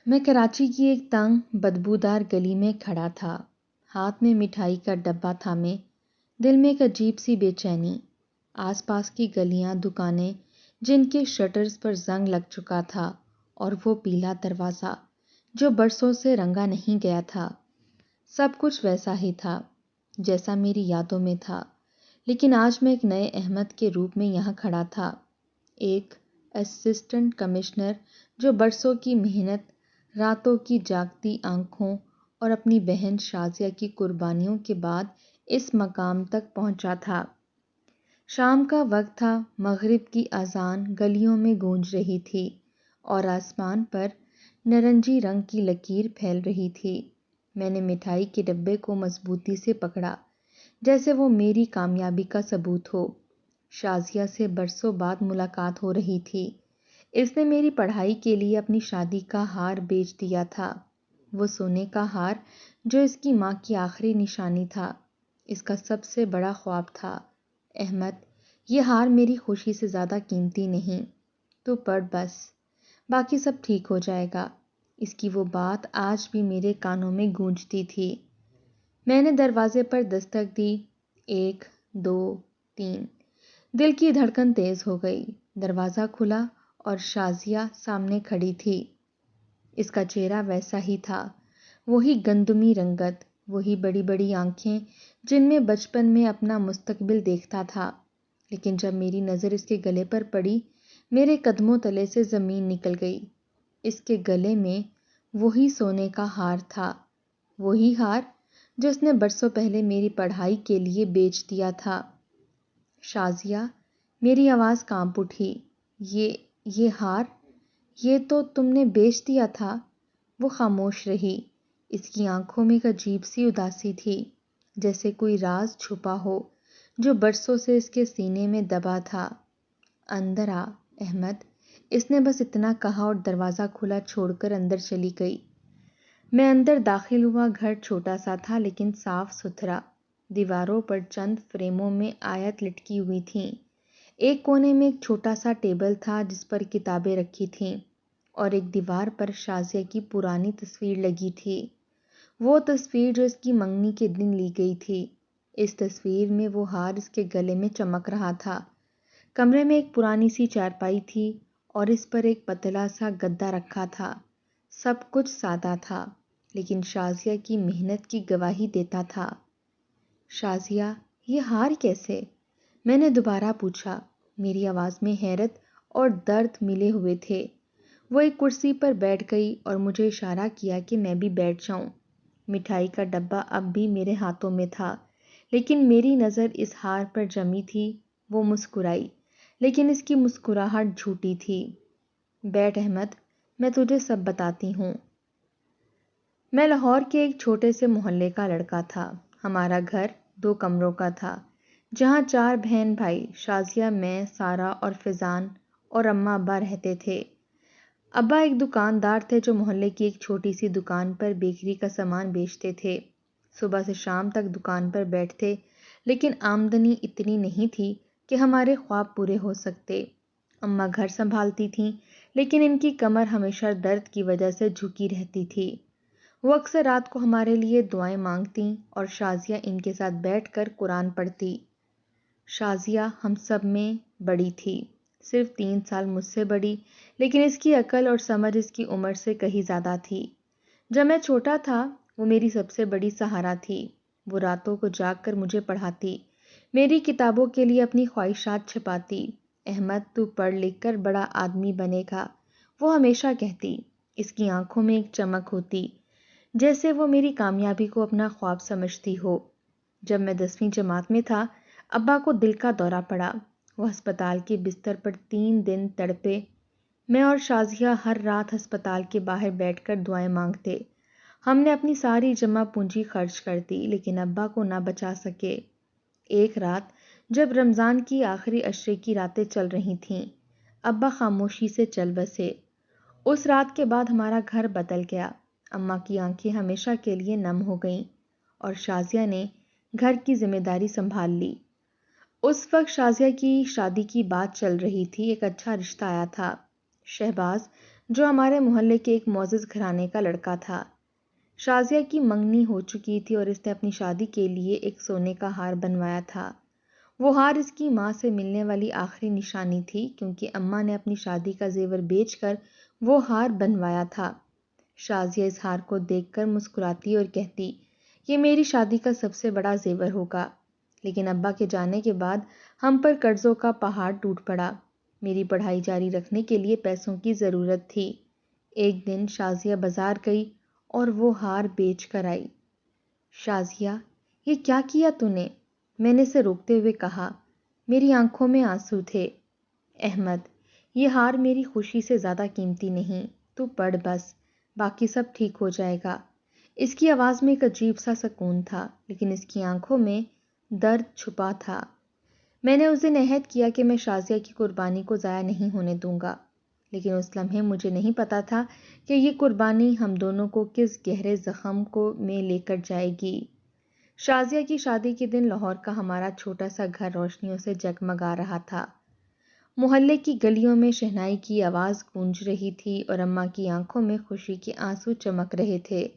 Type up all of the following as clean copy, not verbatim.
میں کراچی کی ایک تنگ بدبودار گلی میں کھڑا تھا، ہاتھ میں مٹھائی کا ڈبہ تھامے، دل میں ایک عجیب سی بے چینی۔ آس پاس کی گلیاں، دکانیں جن کے شٹرز پر زنگ لگ چکا تھا، اور وہ پیلا دروازہ جو برسوں سے رنگا نہیں گیا تھا، سب کچھ ویسا ہی تھا جیسا میری یادوں میں تھا۔ لیکن آج میں ایک نئے احمد کے روپ میں یہاں کھڑا تھا، ایک اسسٹنٹ کمشنر جو برسوں کی محنت، راتوں کی جاگتی آنکھوں اور اپنی بہن شازیہ کی قربانیوں کے بعد اس مقام تک پہنچا تھا۔ شام کا وقت تھا، مغرب کی اذان گلیوں میں گونج رہی تھی اور آسمان پر نارنجی رنگ کی لکیر پھیل رہی تھی۔ میں نے مٹھائی کے ڈبے کو مضبوطی سے پکڑا، جیسے وہ میری کامیابی کا ثبوت ہو۔ شازیہ سے برسوں بعد ملاقات ہو رہی تھی۔ اس نے میری پڑھائی کے لیے اپنی شادی کا ہار بیچ دیا تھا، وہ سونے کا ہار جو اس کی ماں کی آخری نشانی تھا، اس کا سب سے بڑا خواب تھا۔ احمد، یہ ہار میری خوشی سے زیادہ قیمتی نہیں، تو پڑھ بس، باقی سب ٹھیک ہو جائے گا۔ اس کی وہ بات آج بھی میرے کانوں میں گونجتی تھی۔ میں نے دروازے پر دستک دی، 1 2 3۔ دل کی دھڑکن تیز ہو گئی۔ دروازہ کھلا اور شازیہ سامنے کھڑی تھی۔ اس کا چہرہ ویسا ہی تھا، وہی گندمی رنگت، وہی بڑی بڑی آنکھیں جن میں بچپن میں اپنا مستقبل دیکھتا تھا۔ لیکن جب میری نظر اس کے گلے پر پڑی، میرے قدموں تلے سے زمین نکل گئی۔ اس کے گلے میں وہی سونے کا ہار تھا، وہی ہار جو اس نے برسوں پہلے میری پڑھائی کے لیے بیچ دیا تھا۔ شازیہ، میری آواز کانپ اٹھی، یہ ہار، یہ تو تم نے بیچ دیا تھا؟ وہ خاموش رہی۔ اس کی آنکھوں میں ایک عجیب سی اداسی تھی، جیسے کوئی راز چھپا ہو جو برسوں سے اس کے سینے میں دبا تھا۔ اندر آ، احمد، اس نے بس اتنا کہا اور دروازہ کھلا چھوڑ کر اندر چلی گئی۔ میں اندر داخل ہوا۔ گھر چھوٹا سا تھا لیکن صاف ستھرا۔ دیواروں پر چند فریموں میں آیت لٹکی ہوئی تھیں۔ ایک کونے میں ایک چھوٹا سا ٹیبل تھا جس پر کتابیں رکھی تھیں، اور ایک دیوار پر شازیہ کی پرانی تصویر لگی تھی، وہ تصویر جو اس کی منگنی کے دن لی گئی تھی۔ اس تصویر میں وہ ہار اس کے گلے میں چمک رہا تھا۔ کمرے میں ایک پرانی سی چارپائی تھی اور اس پر ایک پتلا سا گدا رکھا تھا۔ سب کچھ سادہ تھا، لیکن شازیہ کی محنت کی گواہی دیتا تھا۔ شازیہ، یہ ہار کیسے؟ میں نے دوبارہ پوچھا۔ میری آواز میں حیرت اور درد ملے ہوئے تھے۔ وہ ایک کرسی پر بیٹھ گئی اور مجھے اشارہ کیا کہ میں بھی بیٹھ جاؤں۔ مٹھائی کا ڈبہ اب بھی میرے ہاتھوں میں تھا، لیکن میری نظر اس ہار پر جمی تھی۔ وہ مسکرائی، لیکن اس کی مسکراہٹ جھوٹی تھی۔ بیٹھ احمد، میں تجھے سب بتاتی ہوں۔ میں لاہور کے ایک چھوٹے سے محلے کا لڑکا تھا۔ ہمارا گھر 2 کمروں کا تھا، جہاں 4 بہن بھائی، شازیہ، میں، سارا اور فیضان، اور اماں ابا رہتے تھے۔ ابا ایک دکاندار تھے جو محلے کی ایک چھوٹی سی دکان پر بیکری کا سامان بیچتے تھے۔ صبح سے شام تک دکان پر بیٹھتے، لیکن آمدنی اتنی نہیں تھی کہ ہمارے خواب پورے ہو سکتے۔ اماں گھر سنبھالتی تھیں، لیکن ان کی کمر ہمیشہ درد کی وجہ سے جھکی رہتی تھی۔ وہ اکثر رات کو ہمارے لیے دعائیں مانگتیں اور شازیہ ان کے ساتھ بیٹھ کر قرآن پڑھتی۔ شازیہ ہم سب میں بڑی تھی، صرف 3 سال مجھ سے بڑی، لیکن اس کی عقل اور سمجھ اس کی عمر سے کہیں زیادہ تھی۔ جب میں چھوٹا تھا، وہ میری سب سے بڑی سہارا تھی۔ وہ راتوں کو جاگ کر مجھے پڑھاتی، میری کتابوں کے لیے اپنی خواہشات چھپاتی۔ احمد، تو پڑھ لکھ کر بڑا آدمی بنے گا، وہ ہمیشہ کہتی۔ اس کی آنکھوں میں ایک چمک ہوتی، جیسے وہ میری کامیابی کو اپنا خواب سمجھتی ہو۔ جب میں 10ویں جماعت میں تھا، ابا کو دل کا دورہ پڑا۔ وہ ہسپتال کے بستر پر 3 دن تڑپے۔ میں اور شازیہ ہر رات ہسپتال کے باہر بیٹھ کر دعائیں مانگتے۔ ہم نے اپنی ساری جمع پونجی خرچ کر دی، لیکن ابا کو نہ بچا سکے۔ ایک رات جب رمضان کی آخری عشرے کی راتیں چل رہی تھیں، ابا خاموشی سے چل بسے۔ اس رات کے بعد ہمارا گھر بدل گیا۔ اماں کی آنکھیں ہمیشہ کے لیے نم ہو گئیں، اور شازیہ نے گھر کی ذمہ داری سنبھال لی۔ اس وقت شازیہ کی شادی کی بات چل رہی تھی۔ ایک اچھا رشتہ آیا تھا، شہباز، جو ہمارے محلے کے ایک معزز گھرانے کا لڑکا تھا۔ شازیہ کی منگنی ہو چکی تھی اور اس نے اپنی شادی کے لیے ایک سونے کا ہار بنوایا تھا۔ وہ ہار اس کی ماں سے ملنے والی آخری نشانی تھی، کیونکہ اماں نے اپنی شادی کا زیور بیچ کر وہ ہار بنوایا تھا۔ شازیہ اس ہار کو دیکھ کر مسکراتی اور کہتی، یہ میری شادی کا سب سے بڑا زیور ہوگا۔ لیکن ابا کے جانے کے بعد ہم پر قرضوں کا پہاڑ ٹوٹ پڑا۔ میری پڑھائی جاری رکھنے کے لیے پیسوں کی ضرورت تھی۔ ایک دن شازیہ بازار گئی اور وہ ہار بیچ کر آئی۔ شازیہ، یہ کیا کیا تو نے؟ میں نے اسے روکتے ہوئے کہا۔ میری آنکھوں میں آنسو تھے۔ احمد، یہ ہار میری خوشی سے زیادہ قیمتی نہیں، تو پڑھ بس، باقی سب ٹھیک ہو جائے گا۔ اس کی آواز میں ایک عجیب سا سکون تھا، لیکن اس کی آنکھوں میں درد چھپا تھا۔ میں نے اس دن عہد کیا کہ میں شازیہ کی قربانی کو ضائع نہیں ہونے دوں گا، لیکن اس لمحے مجھے نہیں پتا تھا کہ یہ قربانی ہم دونوں کو کس گہرے زخم کو میں لے کر جائے گی۔ شازیہ کی شادی کے دن لاہور کا ہمارا چھوٹا سا گھر روشنیوں سے جگمگا رہا تھا۔ محلے کی گلیوں میں شہنائی کی آواز گونج رہی تھی اور اماں کی آنکھوں میں خوشی کے آنسو چمک رہے تھے۔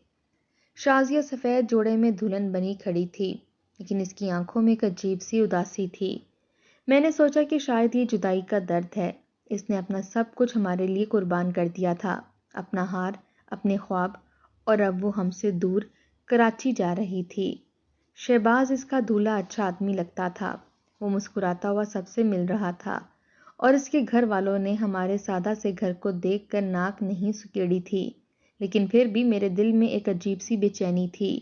شازیہ سفید جوڑے میں دلہن بنی کھڑی تھی، لیکن اس کی آنکھوں میں ایک عجیب سی اداسی تھی۔ میں نے سوچا کہ شاید یہ جدائی کا درد ہے۔ اس نے اپنا سب کچھ ہمارے لیے قربان کر دیا تھا، اپنا ہار، اپنے خواب، اور اب وہ ہم سے دور کراچی جا رہی تھی۔ شہباز اس کا دولہا اچھا آدمی لگتا تھا۔ وہ مسکراتا ہوا سب سے مل رہا تھا، اور اس کے گھر والوں نے ہمارے سادہ سے گھر کو دیکھ کر ناک نہیں سکیڑی تھی، لیکن پھر بھی میرے دل میں ایک عجیب سی بے چینی تھی۔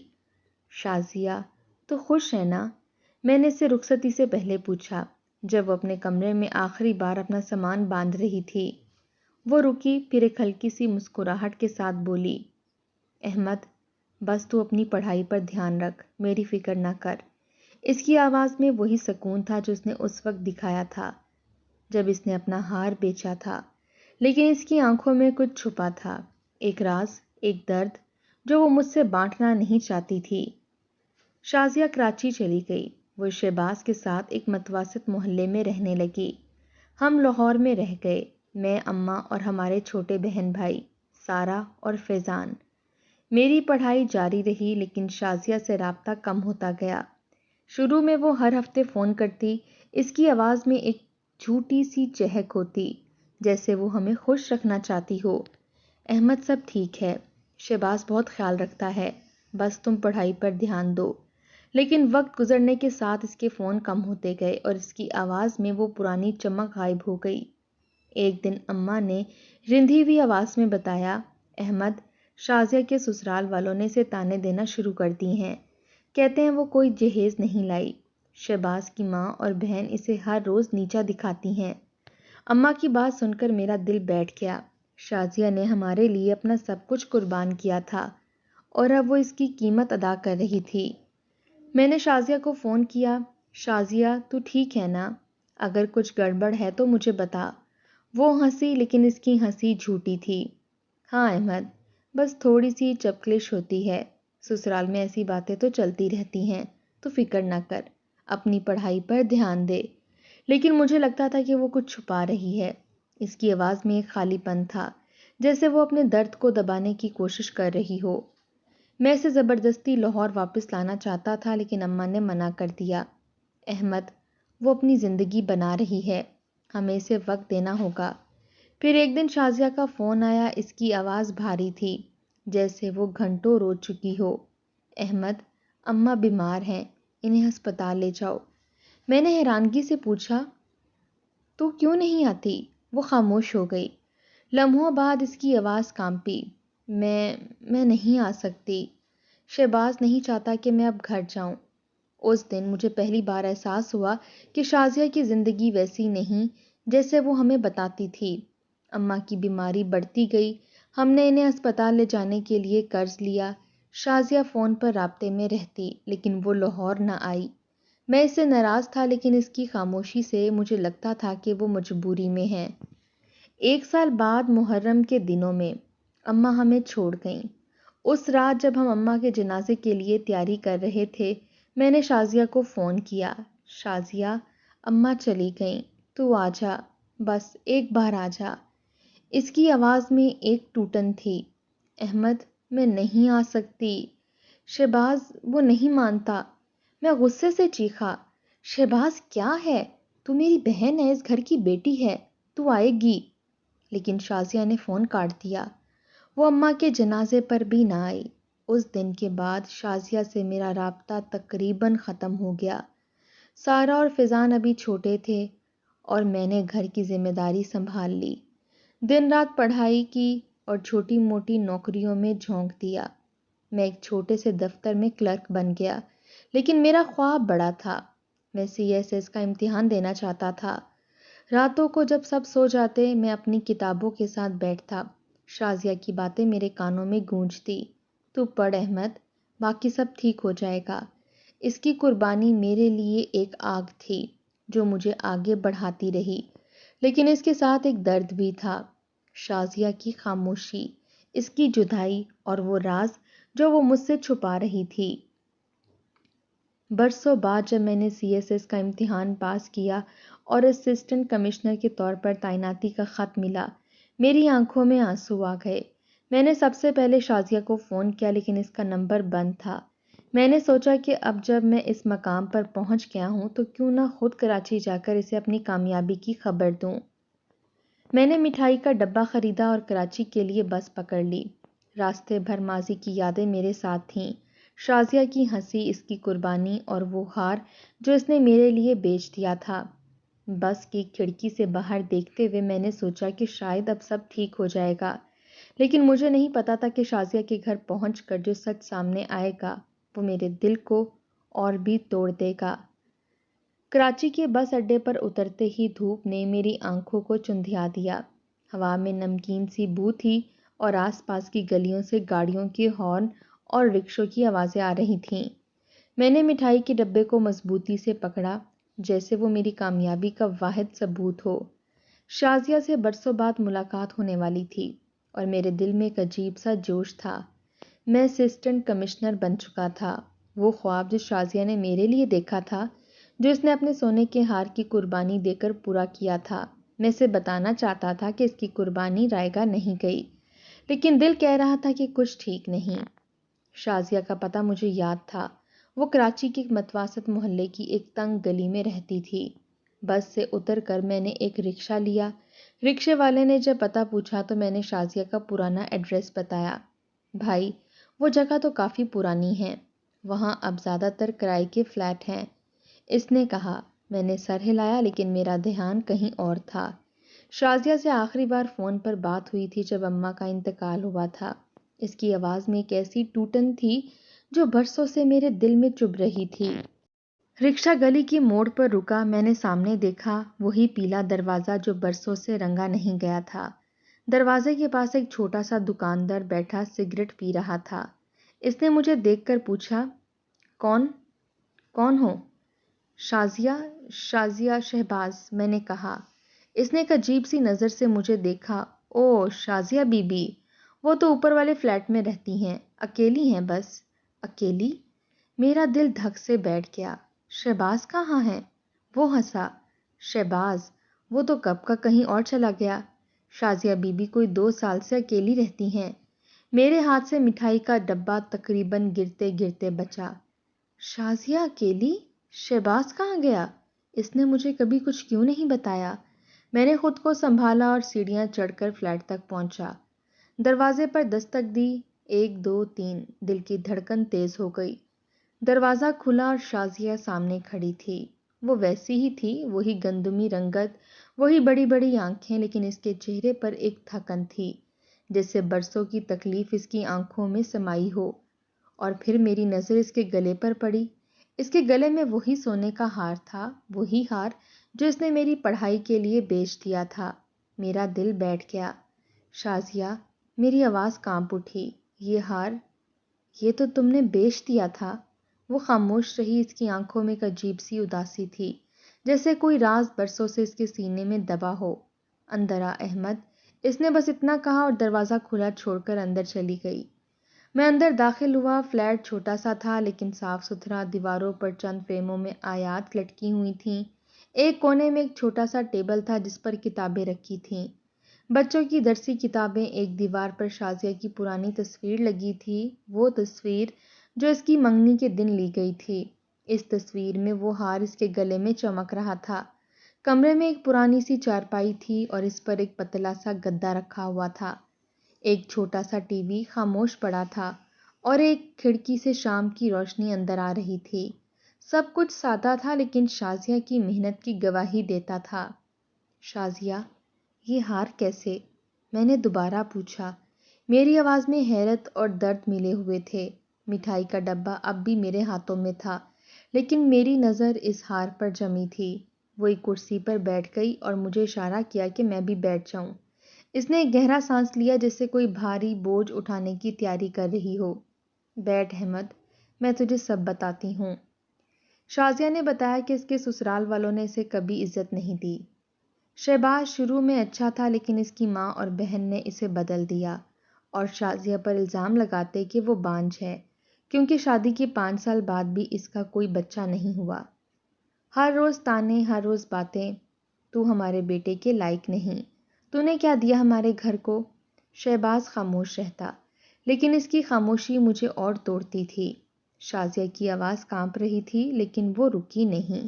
شازیہ، تو خوش ہے نا؟ میں نے اسے رخصتی سے پہلے پوچھا، جب وہ اپنے کمرے میں آخری بار اپنا سامان باندھ رہی تھی۔ وہ رکی، پھر ایک ہلکی سی مسکراہٹ کے ساتھ بولی، احمد، بس تو اپنی پڑھائی پر دھیان رکھ، میری فکر نہ کر۔ اس کی آواز میں وہی سکون تھا جو اس نے اس وقت دکھایا تھا جب اس نے اپنا ہار بیچا تھا، لیکن اس کی آنکھوں میں کچھ چھپا تھا، ایک راز، ایک درد جو وہ مجھ سے بانٹنا نہیں چاہتی تھی۔ شازیہ کراچی چلی گئی۔ وہ شہباز کے ساتھ ایک متوسط محلے میں رہنے لگی۔ ہم لاہور میں رہ گئے، میں، اماں اور ہمارے چھوٹے بہن بھائی سارا اور فیضان۔ میری پڑھائی جاری رہی، لیکن شازیہ سے رابطہ کم ہوتا گیا۔ شروع میں وہ ہر ہفتے فون کرتی، اس کی آواز میں ایک جھوٹی سی چہک ہوتی، جیسے وہ ہمیں خوش رکھنا چاہتی ہو۔ احمد، سب ٹھیک ہے، شہباز بہت خیال رکھتا ہے، بس تم پڑھائی پر دھیان دو۔ لیکن وقت گزرنے کے ساتھ اس کے فون کم ہوتے گئے اور اس کی آواز میں وہ پرانی چمک غائب ہو گئی۔ ایک دن اماں نے رندھی ہوئی آواز میں بتایا، احمد، شازیہ کے سسرال والوں نے اسے تانے دینا شروع کر دی ہیں، کہتے ہیں وہ کوئی جہیز نہیں لائی۔ شہباز کی ماں اور بہن اسے ہر روز نیچا دکھاتی ہیں۔ اماں کی بات سن کر میرا دل بیٹھ گیا۔ شازیہ نے ہمارے لیے اپنا سب کچھ قربان کیا تھا، اور اب وہ اس کی قیمت ادا کر رہی تھی۔ میں نے شازیہ کو فون کیا، شازیہ، تو ٹھیک ہے نا؟ اگر کچھ گڑبڑ ہے تو مجھے بتا۔ وہ ہنسی، لیکن اس کی ہنسی جھوٹی تھی۔ ہاں احمد، بس تھوڑی سی چپکلش ہوتی ہے، سسرال میں ایسی باتیں تو چلتی رہتی ہیں، تو فکر نہ کر، اپنی پڑھائی پر دھیان دے۔ لیکن مجھے لگتا تھا کہ وہ کچھ چھپا رہی ہے۔ اس کی آواز میں ایک خالی پن تھا، جیسے وہ اپنے درد کو دبانے کی کوشش کر رہی ہو۔ میں اسے زبردستی لاہور واپس لانا چاہتا تھا، لیکن اماں نے منع کر دیا۔ احمد، وہ اپنی زندگی بنا رہی ہے، ہمیں اسے وقت دینا ہوگا۔ پھر ایک دن شازیہ کا فون آیا، اس کی آواز بھاری تھی، جیسے وہ گھنٹوں رو چکی ہو۔ احمد، اماں بیمار ہیں، انہیں ہسپتال لے جاؤ۔ میں نے حیرانگی سے پوچھا، تو کیوں نہیں آتی؟ وہ خاموش ہو گئی۔ لمحوں بعد اس کی آواز کانپی، میں نہیں آ سکتی، شہباز نہیں چاہتا کہ میں اب گھر جاؤں۔ اس دن مجھے پہلی بار احساس ہوا کہ شازیہ کی زندگی ویسی نہیں جیسے وہ ہمیں بتاتی تھی۔ اماں کی بیماری بڑھتی گئی، ہم نے انہیں ہسپتال لے جانے کے لیے قرض لیا۔ شازیہ فون پر رابطے میں رہتی، لیکن وہ لاہور نہ آئی۔ میں اس سے ناراض تھا، لیکن اس کی خاموشی سے مجھے لگتا تھا کہ وہ مجبوری میں ہے۔ ایک سال بعد محرم کے دنوں میں اماں ہمیں چھوڑ گئیں۔ اس رات جب ہم اماں کے جنازے کے لیے تیاری کر رہے تھے، میں نے شازیہ کو فون کیا، شازیہ، اماں چلی گئیں، تو آ جا، بس ایک بار آ جا۔ اس کی آواز میں ایک ٹوٹن تھی۔ احمد، میں نہیں آ سکتی۔ شہباز، وہ نہیں مانتا۔ میں غصے سے چیخا، شہباز کیا ہے؟ تو میری بہن ہے، اس گھر کی بیٹی ہے، تو آئے گی۔ لیکن شازیہ نے فون کاٹ دیا۔ وہ اماں کے جنازے پر بھی نہ آئی۔ اس دن کے بعد شازیہ سے میرا رابطہ تقریباً ختم ہو گیا۔ سارا اور فضان ابھی چھوٹے تھے اور میں نے گھر کی ذمہ داری سنبھال لی۔ دن رات پڑھائی کی اور چھوٹی موٹی نوکریوں میں جھونک دیا۔ میں ایک چھوٹے سے دفتر میں کلرک بن گیا، لیکن میرا خواب بڑا تھا۔ میں CSS کا امتحان دینا چاہتا تھا۔ راتوں کو جب سب سو جاتے، میں اپنی کتابوں کے ساتھ بیٹھتا۔ شازیہ کی باتیں میرے کانوں میں گونجتی، تو پڑھ احمد، باقی سب ٹھیک ہو جائے گا۔ اس کی قربانی میرے لیے ایک آگ تھی جو مجھے آگے بڑھاتی رہی، لیکن اس کے ساتھ ایک درد بھی تھا۔ شازیہ کی خاموشی، اس کی جدائی اور وہ راز جو وہ مجھ سے چھپا رہی تھی۔ برسوں بعد جب میں نے CSS کا امتحان پاس کیا اور اسسٹنٹ کمشنر کے طور پر تعیناتی کا خط ملا، میری آنکھوں میں آنسو آ گئے۔ میں نے سب سے پہلے شازیہ کو فون کیا، لیکن اس کا نمبر بند تھا۔ میں نے سوچا کہ اب جب میں اس مقام پر پہنچ گیا ہوں تو کیوں نہ خود کراچی جا کر اسے اپنی کامیابی کی خبر دوں۔ میں نے مٹھائی کا ڈبہ خریدا اور کراچی کے لیے بس پکڑ لی۔ راستے بھر ماضی کی یادیں میرے ساتھ تھیں، شازیہ کی ہنسی، اس کی قربانی اور وہ ہار جو اس نے میرے لیے بیچ دیا تھا۔ بس کی کھڑکی سے باہر دیکھتے ہوئے میں نے سوچا کہ شاید اب سب ٹھیک ہو جائے گا، لیکن مجھے نہیں پتا تھا کہ شازیہ کے گھر پہنچ کر جو سچ سامنے آئے گا وہ میرے دل کو اور بھی توڑ دے گا۔ کراچی کے بس اڈے پر اترتے ہی دھوپ نے میری آنکھوں کو چندھیا دیا۔ ہوا میں نمکین سی بو تھی اور آس پاس کی گلیوں سے گاڑیوں کے ہارن اور رکشوں کی آوازیں آ رہی تھیں۔ میں نے مٹھائی کے ڈبے کو مضبوطی سے پکڑا، جیسے وہ میری کامیابی کا واحد ثبوت ہو۔ شازیہ سے برسوں بعد ملاقات ہونے والی تھی اور میرے دل میں ایک عجیب سا جوش تھا۔ میں اسسٹنٹ کمشنر بن چکا تھا۔ وہ خواب جو شازیہ نے میرے لیے دیکھا تھا، جو اس نے اپنے سونے کے ہار کی قربانی دے کر پورا کیا تھا، میں اسے بتانا چاہتا تھا کہ اس کی قربانی رائگاں نہیں گئی، لیکن دل کہہ رہا تھا کہ کچھ ٹھیک نہیں۔ شازیہ کا پتہ مجھے یاد تھا۔ وہ کراچی کے ایک متوسط محلے کی ایک تنگ گلی میں رہتی تھی۔ بس سے اتر کر میں نے ایک رکشہ لیا۔ رکشے والے نے جب پتہ پوچھا تو میں نے شازیہ کا پرانا ایڈریس بتایا۔ بھائی، وہ جگہ تو کافی پرانی ہے، وہاں اب زیادہ تر کرائے کے فلیٹ ہیں، اس نے کہا۔ میں نے سر ہلایا، لیکن میرا دھیان کہیں اور تھا۔ شازیہ سے آخری بار فون پر بات ہوئی تھی جب اماں کا انتقال ہوا تھا۔ اس کی آواز میں ایک ایسی ٹوٹن تھی جو برسوں سے میرے دل میں چبھ رہی تھی۔ رکشہ گلی کی موڑ پر رکا۔ میں نے سامنے دیکھا، وہی پیلا دروازہ جو برسوں سے رنگا نہیں گیا تھا۔ دروازے کے پاس ایک چھوٹا سا دکاندار بیٹھا سگریٹ پی رہا تھا۔ اس نے مجھے دیکھ کر پوچھا، کون ہو؟ شازیہ شہباز، میں نے کہا۔ اس نے ایک عجیب سی نظر سے مجھے دیکھا۔ او شازیہ بی بی، وہ تو اوپر والے فلیٹ میں رہتی ہیں، اکیلی ہیں بس۔ اکیلی؟ میرا دل دھک سے بیٹھ گیا۔ شہباز کہاں ہے؟ وہ ہنسا۔ شہباز؟ وہ تو کب کا کہیں اور چلا گیا۔ شازیہ بی بی کوئی 2 سال سے اکیلی رہتی ہیں۔ میرے ہاتھ سے مٹھائی کا ڈبہ تقریباً گرتے گرتے بچا۔ شازیہ اکیلی؟ شہباز کہاں گیا؟ اس نے مجھے کبھی کچھ کیوں نہیں بتایا؟ میں نے خود کو سنبھالا اور سیڑھیاں چڑھ کر فلیٹ تک پہنچا۔ دروازے پر دستک دی، 1 2 3، دل کی دھڑکن تیز ہو گئی۔ دروازہ کھلا اور شازیہ سامنے کھڑی تھی۔ وہ ویسی ہی تھی، وہی گندمی رنگت، وہی بڑی بڑی آنکھیں، لیکن اس کے چہرے پر ایک تھکن تھی، جیسے برسوں کی تکلیف اس کی آنکھوں میں سمائی ہو۔ اور پھر میری نظر اس کے گلے پر پڑی۔ اس کے گلے میں وہی سونے کا ہار تھا، وہی ہار جو اس نے میری پڑھائی کے لیے بیچ دیا تھا۔ میرا دل بیٹھ گیا۔ شازیہ، میری آواز کانپ اٹھی، یہ ہار، یہ تو تم نے بیچ دیا تھا؟ وہ خاموش رہی، اس کی آنکھوں میں ایک عجیب سی اداسی تھی، جیسے کوئی راز برسوں سے اس کے سینے میں دبا ہو۔ اندر آ احمد، اس نے بس اتنا کہا اور دروازہ کھلا چھوڑ کر اندر چلی گئی۔ میں اندر داخل ہوا۔ فلیٹ چھوٹا سا تھا لیکن صاف ستھرا۔ دیواروں پر چند فریموں میں آیات لٹکی ہوئی تھیں۔ ایک کونے میں ایک چھوٹا سا ٹیبل تھا جس پر کتابیں رکھی تھیں۔ بچوں کی درسی کتابیں، ایک دیوار پر شازیہ کی پرانی تصویر لگی تھی، وہ تصویر جو اس کی منگنی کے دن لی گئی تھی۔ اس تصویر میں وہ ہار اس کے گلے میں چمک رہا تھا۔ کمرے میں ایک پرانی سی چارپائی تھی اور اس پر ایک پتلا سا گدا رکھا ہوا تھا۔ ایک چھوٹا سا ٹی وی خاموش پڑا تھا اور ایک کھڑکی سے شام کی روشنی اندر آ رہی تھی۔ سب کچھ سادہ تھا لیکن شازیہ کی محنت کی گواہی دیتا تھا۔ شازیہ، یہ ہار کیسے؟ میں نے دوبارہ پوچھا۔ میری آواز میں حیرت اور درد ملے ہوئے تھے۔ مٹھائی کا ڈبہ اب بھی میرے ہاتھوں میں تھا لیکن میری نظر اس ہار پر جمی تھی۔ وہ ایک کرسی پر بیٹھ گئی اور مجھے اشارہ کیا کہ میں بھی بیٹھ جاؤں۔ اس نے ایک گہرا سانس لیا جیسے کوئی بھاری بوجھ اٹھانے کی تیاری کر رہی ہو۔ بیٹھ احمد، میں تجھے سب بتاتی ہوں۔ شازیہ نے بتایا کہ اس کے سسرال والوں نے اسے کبھی عزت نہیں دی۔ شہباز شروع میں اچھا تھا لیکن اس کی ماں اور بہن نے اسے بدل دیا اور شازیہ پر الزام لگاتے کہ وہ بانجھ ہے کیونکہ شادی کے 5 سال بعد بھی اس کا کوئی بچہ نہیں ہوا۔ ہر روز تانے، ہر روز باتیں، تو ہمارے بیٹے کے لائق نہیں، تو نے کیا دیا ہمارے گھر کو؟ شہباز خاموش رہتا لیکن اس کی خاموشی مجھے اور توڑتی تھی۔ شازیہ کی آواز کانپ رہی تھی لیکن وہ رکی نہیں۔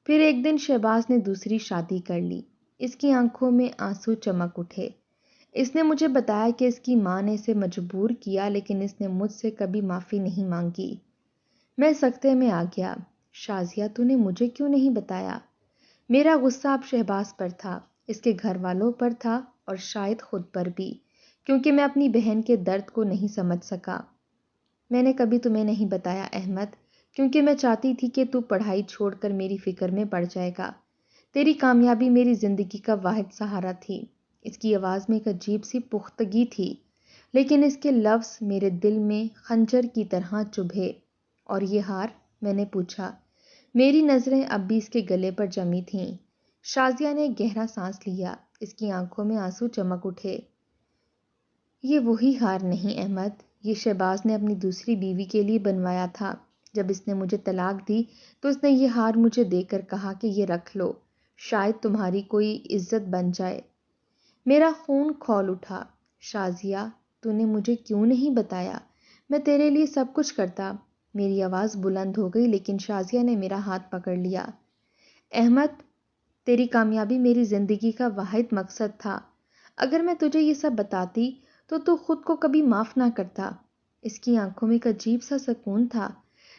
پھر ایک دن شہباز نے دوسری شادی کر لی۔ اس کی آنکھوں میں آنسو چمک اٹھے۔ اس نے مجھے بتایا کہ اس کی ماں نے اسے مجبور کیا لیکن اس نے مجھ سے کبھی معافی نہیں مانگی۔ میں سکتے میں آ گیا۔ شازیہ، تو نے مجھے کیوں نہیں بتایا؟ میرا غصہ اب شہباز پر تھا، اس کے گھر والوں پر تھا اور شاید خود پر بھی، کیونکہ میں اپنی بہن کے درد کو نہیں سمجھ سکا۔ میں نے کبھی تمہیں نہیں بتایا احمد، کیونکہ میں چاہتی تھی کہ تو پڑھائی چھوڑ کر میری فکر میں پڑ جائے گا۔ تیری کامیابی میری زندگی کا واحد سہارا تھی۔ اس کی آواز میں ایک عجیب سی پختگی تھی لیکن اس کے لفظ میرے دل میں خنجر کی طرح چبھے۔ اور یہ ہار؟ میں نے پوچھا۔ میری نظریں اب بھی اس کے گلے پر جمی تھیں۔ شازیہ نے گہرا سانس لیا، اس کی آنکھوں میں آنسو چمک اٹھے۔ یہ وہی ہار نہیں احمد، یہ شہباز نے اپنی دوسری بیوی کے لیے بنوایا تھا۔ جب اس نے مجھے طلاق دی تو اس نے یہ ہار مجھے دے کر کہا کہ یہ رکھ لو، شاید تمہاری کوئی عزت بن جائے۔ میرا خون کھول اٹھا۔ شازیہ، تو نے مجھے کیوں نہیں بتایا؟ میں تیرے لیے سب کچھ کرتا۔ میری آواز بلند ہو گئی لیکن شازیہ نے میرا ہاتھ پکڑ لیا۔ احمد، تیری کامیابی میری زندگی کا واحد مقصد تھا۔ اگر میں تجھے یہ سب بتاتی تو خود کو کبھی معاف نہ کرتا۔ اس کی آنکھوں میں ایک عجیب سا سکون تھا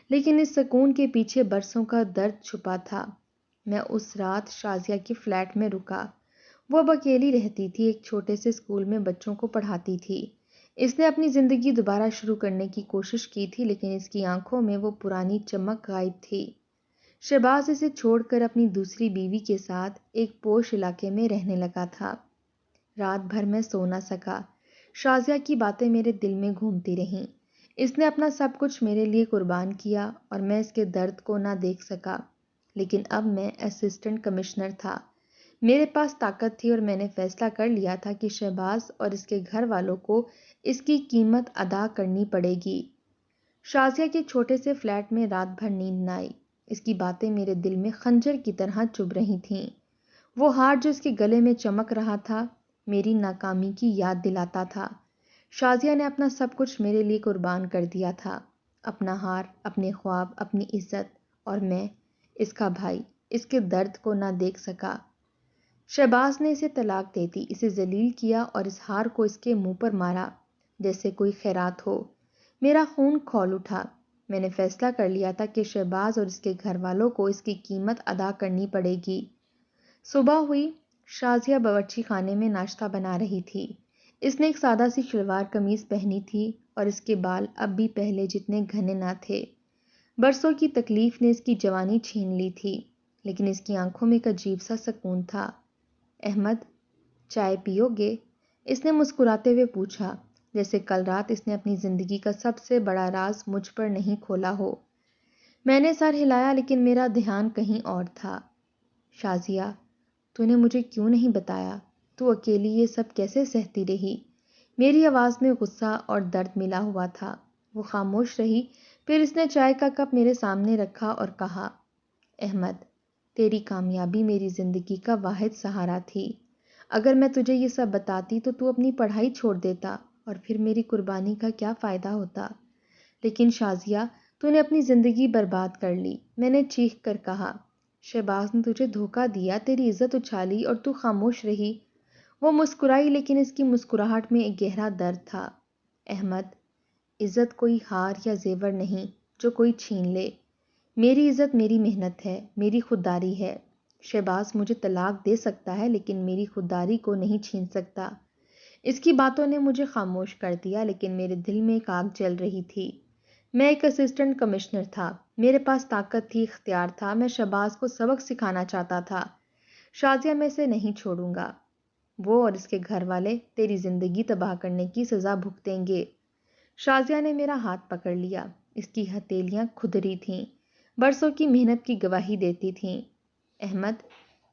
لیکن اس سکون کے پیچھے برسوں کا درد چھپا تھا۔ میں اس رات شازیہ کے فلیٹ میں رکا۔ وہ اب اکیلی رہتی تھی، ایک چھوٹے سے اسکول میں بچوں کو پڑھاتی تھی۔ اس نے اپنی زندگی دوبارہ شروع کرنے کی کوشش کی تھی لیکن اس کی آنکھوں میں وہ پرانی چمک غائب تھی۔ شہباز اسے چھوڑ کر اپنی دوسری بیوی کے ساتھ ایک پوش علاقے میں رہنے لگا تھا۔ رات بھر میں سو نہ سکا۔ شازیہ کی باتیں میرے دل میں گھومتی رہیں۔ اس نے اپنا سب کچھ میرے لیے قربان کیا اور میں اس کے درد کو نہ دیکھ سکا۔ لیکن اب میں اسسٹنٹ کمشنر تھا، میرے پاس طاقت تھی اور میں نے فیصلہ کر لیا تھا کہ شہباز اور اس کے گھر والوں کو اس کی قیمت ادا کرنی پڑے گی۔ شازیہ کے چھوٹے سے فلیٹ میں رات بھر نیند نہ آئی۔ اس کی باتیں میرے دل میں خنجر کی طرح چبھ رہی تھیں۔ وہ ہار جو اس کے گلے میں چمک رہا تھا میری ناکامی کی یاد دلاتا تھا۔ شازیہ نے اپنا سب کچھ میرے لیے قربان کر دیا تھا، اپنا ہار، اپنے خواب، اپنی عزت، اور میں، اس کا بھائی، اس کے درد کو نہ دیکھ سکا۔ شہباز نے اسے طلاق دے دی، اسے ذلیل کیا اور اس ہار کو اس کے منہ پر مارا جیسے کوئی خیرات ہو۔ میرا خون کھول اٹھا۔ میں نے فیصلہ کر لیا تھا کہ شہباز اور اس کے گھر والوں کو اس کی قیمت ادا کرنی پڑے گی۔ صبح ہوئی۔ شازیہ باورچی خانے میں ناشتہ بنا رہی تھی۔ اس نے ایک سادہ سی شلوار قمیض پہنی تھی اور اس کے بال اب بھی پہلے جتنے گھنے نہ تھے۔ برسوں کی تکلیف نے اس کی جوانی چھین لی تھی لیکن اس کی آنکھوں میں ایک عجیب سا سکون تھا۔ احمد، چائے پیو گے؟ اس نے مسکراتے ہوئے پوچھا، جیسے کل رات اس نے اپنی زندگی کا سب سے بڑا راز مجھ پر نہیں کھولا ہو۔ میں نے سر ہلایا لیکن میرا دھیان کہیں اور تھا۔ شازیہ، تو نے مجھے کیوں نہیں بتایا؟ تو اکیلی یہ سب کیسے سہتی رہی؟ میری آواز میں غصہ اور درد ملا ہوا تھا۔ وہ خاموش رہی، پھر اس نے چائے کا کپ میرے سامنے رکھا اور کہا، احمد، تیری کامیابی میری زندگی کا واحد سہارا تھی۔ اگر میں تجھے یہ سب بتاتی تو اپنی پڑھائی چھوڑ دیتا اور پھر میری قربانی کا کیا فائدہ ہوتا؟ لیکن شازیہ، تو نے اپنی زندگی برباد کر لی، میں نے چیخ کر کہا۔ شہباز نے تجھے دھوکہ دیا، تیری عزت اچھالی اور تو خاموش رہی۔ وہ مسکرائی، لیکن اس کی مسکراہٹ میں ایک گہرا درد تھا۔ احمد، عزت کوئی ہار یا زیور نہیں جو کوئی چھین لے۔ میری عزت میری محنت ہے، میری خودداری ہے۔ شہباز مجھے طلاق دے سکتا ہے لیکن میری خودداری کو نہیں چھین سکتا۔ اس کی باتوں نے مجھے خاموش کر دیا، لیکن میرے دل میں ایک آگ جل رہی تھی۔ میں ایک اسسٹنٹ کمشنر تھا، میرے پاس طاقت تھی، اختیار تھا، میں شہباز کو سبق سکھانا چاہتا تھا۔ شازیہ، میں اسے نہیں چھوڑوں گا۔ وہ اور اس کے گھر والے تیری زندگی تباہ کرنے کی سزا بھگتیں گے۔ شازیہ نے میرا ہاتھ پکڑ لیا، اس کی ہتھیلیاں کھدری تھیں، برسوں کی محنت کی گواہی دیتی تھیں۔ احمد،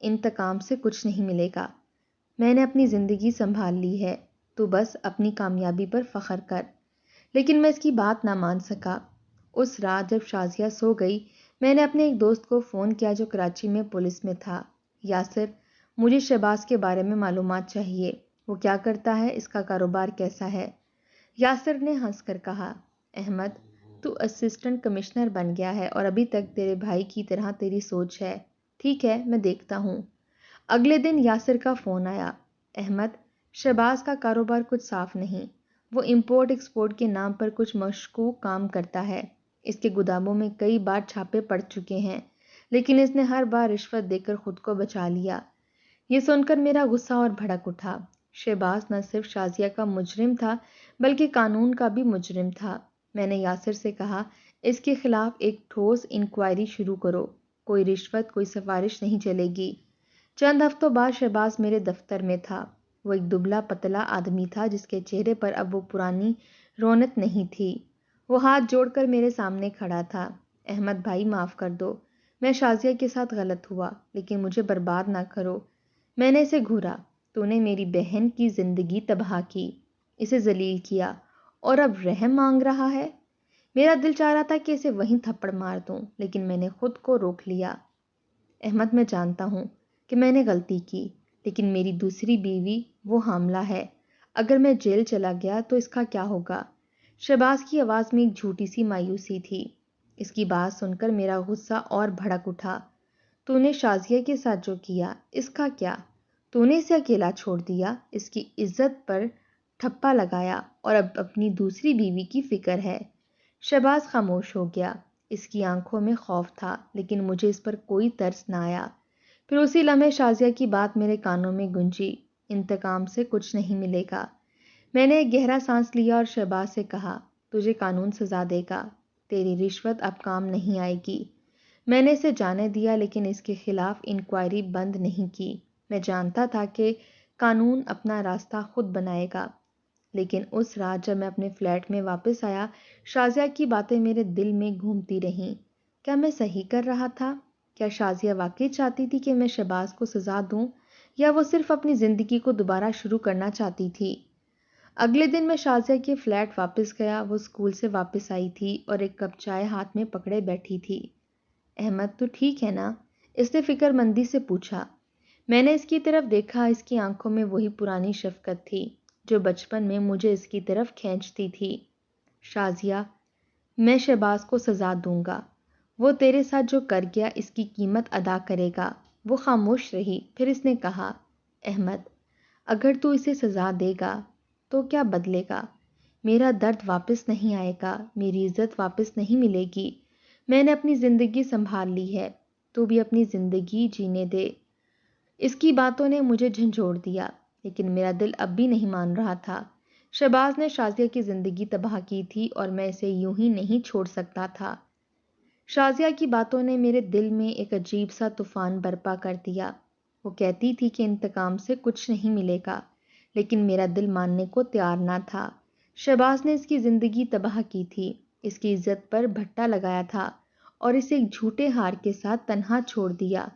انتقام سے کچھ نہیں ملے گا۔ میں نے اپنی زندگی سنبھال لی ہے، تو بس اپنی کامیابی پر فخر کر۔ لیکن میں اس کی بات نہ مان سکا۔ اس رات جب شازیہ سو گئی، میں نے اپنے ایک دوست کو فون کیا جو کراچی میں پولیس میں تھا۔ یاسر، مجھے شہباز کے بارے میں معلومات چاہیے۔ وہ کیا کرتا ہے؟ اس کا کاروبار کیسا ہے؟ یاسر نے ہنس کر کہا، احمد، تو اسسٹنٹ کمشنر بن گیا ہے اور ابھی تک تیرے بھائی کی طرح تیری سوچ ہے۔ ٹھیک ہے، میں دیکھتا ہوں۔ اگلے دن یاسر کا فون آیا، احمد، شہباز کا کاروبار کچھ صاف نہیں۔ وہ امپورٹ ایکسپورٹ کے نام پر کچھ مشکوک کام کرتا ہے۔ اس کے گوداموں میں کئی بار چھاپے پڑ چکے ہیں، لیکن اس نے ہر بار رشوت دے کر خود کو بچا لیا۔ یہ سن کر میرا غصہ اور بھڑک اٹھا۔ شہباز نہ صرف شازیہ کا مجرم تھا بلکہ قانون کا بھی مجرم تھا۔ میں نے یاسر سے کہا، اس کے خلاف ایک ٹھوس انکوائری شروع کرو۔ کوئی رشوت، کوئی سفارش نہیں چلے گی۔ چند ہفتوں بعد شہباز میرے دفتر میں تھا۔ وہ ایک دبلا پتلا آدمی تھا جس کے چہرے پر اب وہ پرانی رونق نہیں تھی۔ وہ ہاتھ جوڑ کر میرے سامنے کھڑا تھا۔ احمد بھائی، معاف کر دو، میں شازیہ کے ساتھ غلط ہوا، لیکن مجھے برباد نہ کرو۔ میں نے اسے گھورا۔ تو نے میری بہن کی زندگی تباہ کی، اسے ذلیل کیا، اور اب رحم مانگ رہا ہے؟ میرا دل چاہ رہا تھا کہ اسے وہیں تھپڑ مار دوں، لیکن میں نے خود کو روک لیا۔ احمد، میں جانتا ہوں کہ میں نے غلطی کی، لیکن میری دوسری بیوی، وہ حاملہ ہے۔ اگر میں جیل چلا گیا تو اس کا کیا ہوگا؟ شہباز کی آواز میں ایک جھوٹی سی مایوسی تھی۔ اس کی بات سن کر میرا غصہ اور بھڑک اٹھا۔ تو نے شازیہ کے ساتھ جو کیا، اس کا کیا؟ تو نے اسے اکیلا چھوڑ دیا، اس کی عزت پر ٹھپا لگایا، اور اب اپنی دوسری بیوی کی فکر ہے۔ شہباز خاموش ہو گیا۔ اس کی آنکھوں میں خوف تھا، لیکن مجھے اس پر کوئی ترس نہ آیا۔ پھر اسی لمحے شازیہ کی بات میرے کانوں میں گونجی، انتقام سے کچھ نہیں ملے گا۔ میں نے ایک گہرا سانس لیا اور شہباز سے کہا، تجھے قانون سزا دے گا، تیری رشوت اب کام نہیں آئے گی۔ میں نے اسے جانے دیا، لیکن اس کے خلاف انکوائری بند نہیں کی۔ میں جانتا تھا کہ قانون اپنا راستہ خود بنائے گا۔ لیکن اس رات جب میں اپنے فلیٹ میں واپس آیا، شازیہ کی باتیں میرے دل میں گھومتی رہیں۔ کیا میں صحیح کر رہا تھا؟ کیا شازیہ واقعی چاہتی تھی کہ میں شہباز کو سزا دوں، یا وہ صرف اپنی زندگی کو دوبارہ شروع کرنا چاہتی تھی؟ اگلے دن میں شازیہ کے فلیٹ واپس گیا۔ وہ اسکول سے واپس آئی تھی اور ایک کپ چائے ہاتھ میں پکڑے بیٹھی تھی۔ احمد، تو ٹھیک ہے نا؟ اس نے فکر مندی سے پوچھا۔ میں نے اس کی طرف دیکھا۔ اس کی آنکھوں میں وہی پرانی شفقت تھی جو بچپن میں مجھے اس کی طرف کھینچتی تھی۔ شازیہ، میں شہباز کو سزا دوں گا۔ وہ تیرے ساتھ جو کر گیا، اس کی قیمت ادا کرے گا۔ وہ خاموش رہی، پھر اس نے کہا، احمد، اگر تو اسے سزا دے گا تو کیا بدلے گا؟ میرا درد واپس نہیں آئے گا، میری عزت واپس نہیں ملے گی۔ میں نے اپنی زندگی سنبھال لی ہے، تو بھی اپنی زندگی جینے دے۔ اس کی باتوں نے مجھے جھنجھوڑ دیا، لیکن میرا دل اب بھی نہیں مان رہا تھا۔ شہباز نے شازیہ کی زندگی تباہ کی تھی اور میں اسے یوں ہی نہیں چھوڑ سکتا تھا۔ شازیہ کی باتوں نے میرے دل میں ایک عجیب سا طوفان برپا کر دیا۔ وہ کہتی تھی کہ انتقام سے کچھ نہیں ملے گا، لیکن میرا دل ماننے کو تیار نہ تھا۔ شہباز نے اس کی زندگی تباہ کی تھی، اس کی عزت پر بھٹا لگایا تھا، اور اسے ایک جھوٹے ہار کے ساتھ تنہا چھوڑ دیا۔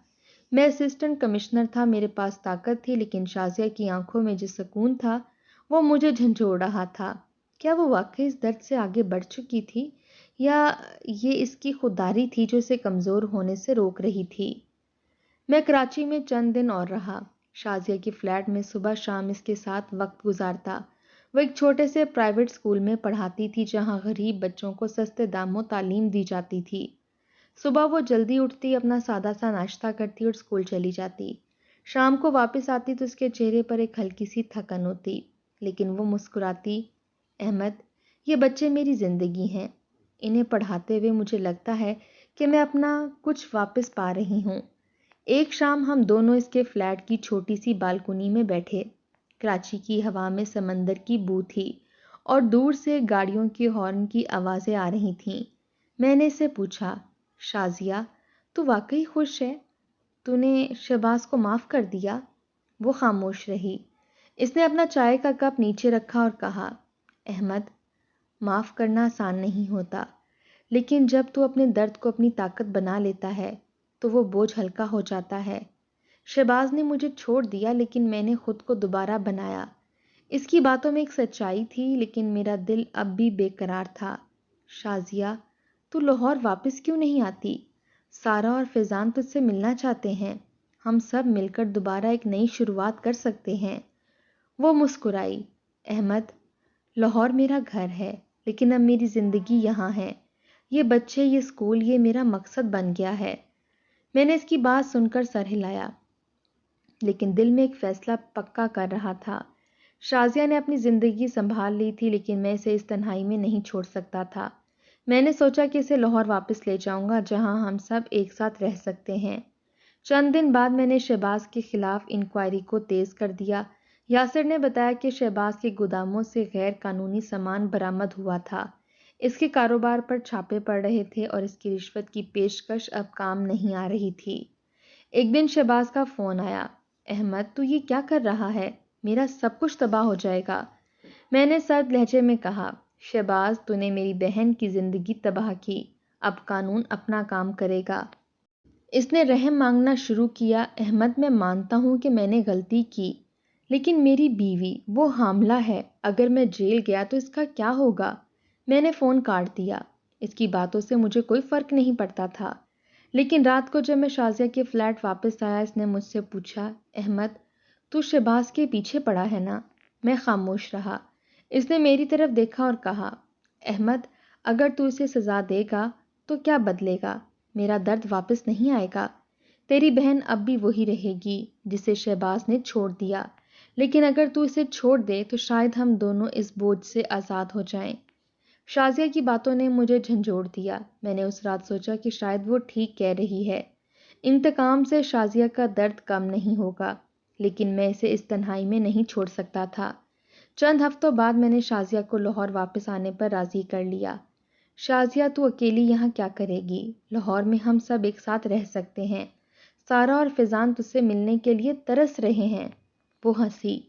میں اسسٹنٹ کمشنر تھا، میرے پاس طاقت تھی، لیکن شازیہ کی آنکھوں میں جو سکون تھا وہ مجھے جھنجھوڑ رہا تھا۔ کیا وہ واقعی اس درد سے آگے بڑھ چکی تھی، یا یہ اس کی خودداری تھی جو اسے کمزور ہونے سے روک رہی تھی؟ میں کراچی میں چند دن اور رہا۔ شازیہ کے فلیٹ میں صبح شام اس کے ساتھ وقت گزارتا۔ وہ ایک چھوٹے سے پرائیویٹ اسکول میں پڑھاتی تھی جہاں غریب بچوں کو سستے داموں تعلیم دی جاتی تھی۔ صبح وہ جلدی اٹھتی، اپنا سادہ سا ناشتہ کرتی اور اسکول چلی جاتی۔ شام کو واپس آتی تو اس کے چہرے پر ایک ہلکی سی تھکن ہوتی، لیکن وہ مسکراتی۔ احمد، یہ بچے میری زندگی ہیں۔ انہیں پڑھاتے ہوئے مجھے لگتا ہے کہ میں اپنا کچھ واپس پا رہی ہوں۔ ایک شام ہم دونوں اس کے فلیٹ کی چھوٹی سی بالکنی میں بیٹھے۔ کراچی کی ہوا میں سمندر کی بو تھی اور دور سے گاڑیوں کی ہارن کی آوازیں آ رہی تھیں۔ میں نے اسے پوچھا، شازیہ، تو واقعی خوش ہے؟ تو نے شہباز کو معاف کر دیا؟ وہ خاموش رہی۔ اس نے اپنا چائے کا کپ نیچے رکھا اور کہا، احمد، معاف کرنا آسان نہیں ہوتا، لیکن جب تو اپنے درد کو اپنی طاقت بنا لیتا ہے تو وہ بوجھ ہلکا ہو جاتا ہے۔ شہباز نے مجھے چھوڑ دیا لیکن میں نے خود کو دوبارہ بنایا۔ اس کی باتوں میں ایک سچائی تھی لیکن میرا دل اب بھی بے قرار تھا۔ شازیہ، تو لاہور واپس کیوں نہیں آتی؟ سارا اور فیضان تجھ سے ملنا چاہتے ہیں۔ ہم سب مل کر دوبارہ ایک نئی شروعات کر سکتے ہیں۔ وہ مسکرائی۔ احمد، لاہور میرا گھر ہے لیکن اب میری زندگی یہاں ہے۔ یہ بچے، یہ اسکول، یہ میرا مقصد بن گیا ہے۔ میں نے اس کی بات سن کر سر ہلایا، لیکن دل میں ایک فیصلہ پکا کر رہا تھا۔ شازیہ نے اپنی زندگی سنبھال لی تھی لیکن میں اسے اس تنہائی میں نہیں چھوڑ سکتا تھا۔ میں نے سوچا کہ اسے لاہور واپس لے جاؤں گا جہاں ہم سب ایک ساتھ رہ سکتے ہیں۔ چند دن بعد میں نے شہباز کے خلاف انکوائری کو تیز کر دیا۔ یاسر نے بتایا کہ شہباز کے گوداموں سے غیر قانونی سامان برآمد ہوا تھا۔ اس کے کاروبار پر چھاپے پڑ رہے تھے اور اس کی رشوت کی پیشکش اب کام نہیں آ رہی تھی۔ ایک دن شہباز کا فون آیا، احمد، تو یہ کیا کر رہا ہے؟ میرا سب کچھ تباہ ہو جائے گا۔ میں نے سرد لہجے میں کہا، شہباز، تو نے میری بہن کی زندگی تباہ کی، اب قانون اپنا کام کرے گا۔ اس نے رحم مانگنا شروع کیا۔ احمد، میں مانتا ہوں کہ میں نے غلطی کی، لیکن میری بیوی، وہ حاملہ ہے، اگر میں جیل گیا تو اس کا کیا ہوگا؟ میں نے فون کاٹ دیا۔ اس کی باتوں سے مجھے کوئی فرق نہیں پڑتا تھا، لیکن رات کو جب میں شازیہ کے فلیٹ واپس آیا، اس نے مجھ سے پوچھا، احمد، تو شہباز کے پیچھے پڑا ہے نا؟ میں خاموش رہا۔ اس نے میری طرف دیکھا اور کہا، احمد، اگر تو اسے سزا دے گا تو کیا بدلے گا؟ میرا درد واپس نہیں آئے گا۔ تیری بہن اب بھی وہی رہے گی جسے شہباز نے چھوڑ دیا، لیکن اگر تو اسے چھوڑ دے تو شاید ہم دونوں اس بوجھ سے آزاد ہو جائیں۔ شازیہ کی باتوں نے مجھے جھنجھوڑ دیا۔ میں نے اس رات سوچا کہ شاید وہ ٹھیک کہہ رہی ہے۔ انتقام سے شازیہ کا درد کم نہیں ہوگا، لیکن میں اسے اس تنہائی میں نہیں چھوڑ سکتا تھا۔ چند ہفتوں بعد میں نے شازیہ کو لاہور واپس آنے پر راضی کر لیا۔ شازیہ، تو اکیلی یہاں کیا کرے گی؟ لاہور میں ہم سب ایک ساتھ رہ سکتے ہیں۔ سارا اور فیضان تجھ سے ملنے کے لیے ترس رہے ہیں۔ وہ ہنسی۔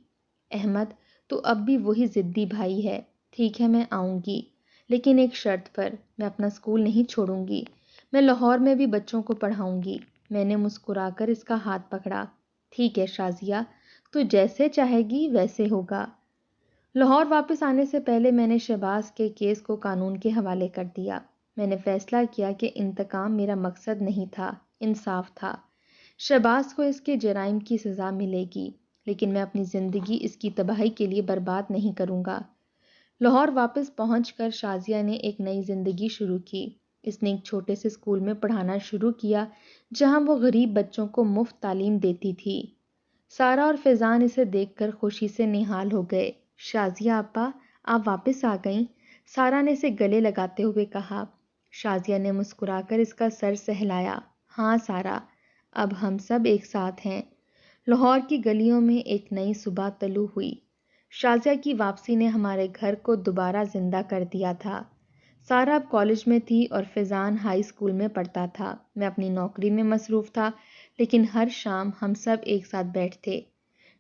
احمد، تو اب بھی وہی ضدی بھائی ہے۔ ٹھیک ہے، میں آؤں گی، لیکن ایک شرط پر۔ میں اپنا اسکول نہیں چھوڑوں گی۔ میں لاہور میں بھی بچوں کو پڑھاؤں گی۔ میں نے مسکرا کر اس کا ہاتھ پکڑا۔ ٹھیک ہے شازیہ، تو جیسے چاہے گی ویسے ہوگا۔ لاہور واپس آنے سے پہلے میں نے شہباز کے کیس کو قانون کے حوالے کر دیا۔ میں نے فیصلہ کیا کہ انتقام میرا مقصد نہیں تھا، انصاف تھا۔ شہباز کو اس کے جرائم کی سزا ملے گی، لیکن میں اپنی زندگی اس کی تباہی کے لیے برباد نہیں کروں گا۔ لاہور واپس پہنچ کر شازیہ نے ایک نئی زندگی شروع کی۔ اس نے ایک چھوٹے سے اسکول میں پڑھانا شروع کیا جہاں وہ غریب بچوں کو مفت تعلیم دیتی تھی۔ سارا اور فیضان اسے دیکھ کر خوشی سے نہال ہو گئے۔ شازیہ آپا، آپ واپس آ گئیں؟ سارا نے اسے گلے لگاتے ہوئے کہا۔ شازیہ نے مسکرا کر اس کا سر سہلایا۔ ہاں سارا، اب ہم سب ایک ساتھ ہیں۔ لاہور کی گلیوں میں ایک نئی صبح طلوع ہوئی۔ شازیہ کی واپسی نے ہمارے گھر کو دوبارہ زندہ کر دیا تھا۔ سارا اب کالج میں تھی اور فیضان ہائی اسکول میں پڑھتا تھا۔ میں اپنی نوکری میں مصروف تھا، لیکن ہر شام ہم سب ایک ساتھ بیٹھتے۔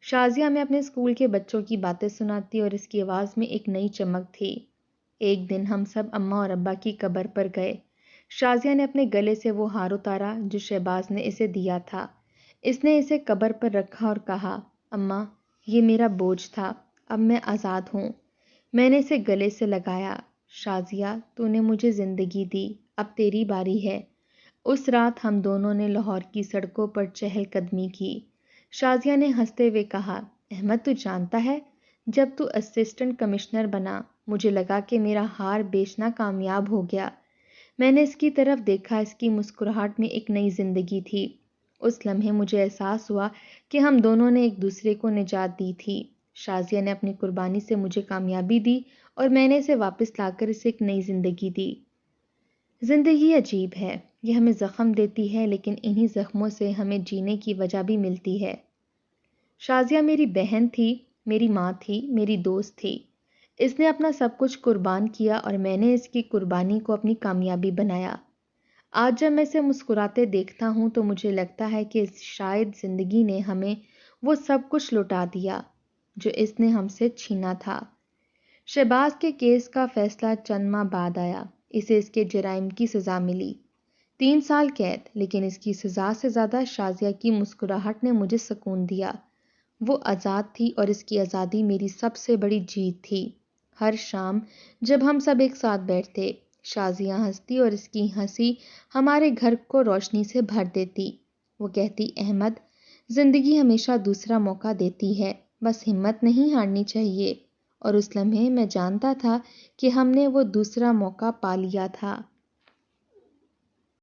شازیہ میں اپنے اسکول کے بچوں کی باتیں سناتی اور اس کی آواز میں ایک نئی چمک تھی۔ ایک دن ہم سب اماں اور ابا کی قبر پر گئے۔ شازیہ نے اپنے گلے سے وہ ہار اتارا جو شہباز نے اسے دیا تھا۔ اس نے اسے قبر پر رکھا اور کہا، اماں، یہ میرا بوجھ تھا، اب میں آزاد ہوں۔ میں نے اسے گلے سے لگایا۔ شازیہ، تو نے مجھے زندگی دی، اب تیری باری ہے۔ اس رات ہم دونوں نے لاہور کی سڑکوں پر چہل قدمی کی۔ شازیہ نے ہنستے ہوئے کہا، احمد تو جانتا ہے جب تو اسسٹنٹ کمشنر بنا مجھے لگا کہ میرا ہار بیچنا کامیاب ہو گیا۔ میں نے اس کی طرف دیکھا، اس کی مسکراہٹ میں ایک نئی زندگی تھی۔ اس لمحے مجھے احساس ہوا کہ ہم دونوں نے ایک دوسرے کو نجات دی تھی۔ شازیہ نے اپنی قربانی سے مجھے کامیابی دی اور میں نے اسے واپس لا کر اسے ایک نئی زندگی دی۔ زندگی عجیب ہے، یہ ہمیں زخم دیتی ہے لیکن انہی زخموں سے ہمیں جینے کی وجہ بھی ملتی ہے۔ شازیہ میری بہن تھی، میری ماں تھی، میری دوست تھی۔ اس نے اپنا سب کچھ قربان کیا اور میں نے اس کی قربانی کو اپنی کامیابی بنایا۔ آج جب میں اسے مسکراتے دیکھتا ہوں تو مجھے لگتا ہے کہ شاید زندگی نے ہمیں وہ سب کچھ لوٹا دیا جو اس نے ہم سے چھینا تھا۔ شہباز کے کیس کا فیصلہ چند ماہ بعد آیا۔ اسے اس کے جرائم کی سزا ملی، 3 سال قید، لیکن اس کی سزا سے زیادہ شازیہ کی مسکراہٹ نے مجھے سکون دیا۔ وہ آزاد تھی اور اس کی آزادی میری سب سے بڑی جیت تھی۔ ہر شام جب ہم سب ایک ساتھ بیٹھتے، شازیہ ہنستی اور اس کی ہنسی ہمارے گھر کو روشنی سے بھر دیتی۔ وہ کہتی، احمد، زندگی ہمیشہ دوسرا موقع دیتی ہے، بس ہمت نہیں ہارنی چاہیے۔ اور اس لمحے میں جانتا تھا کہ ہم نے وہ دوسرا موقع پا لیا تھا۔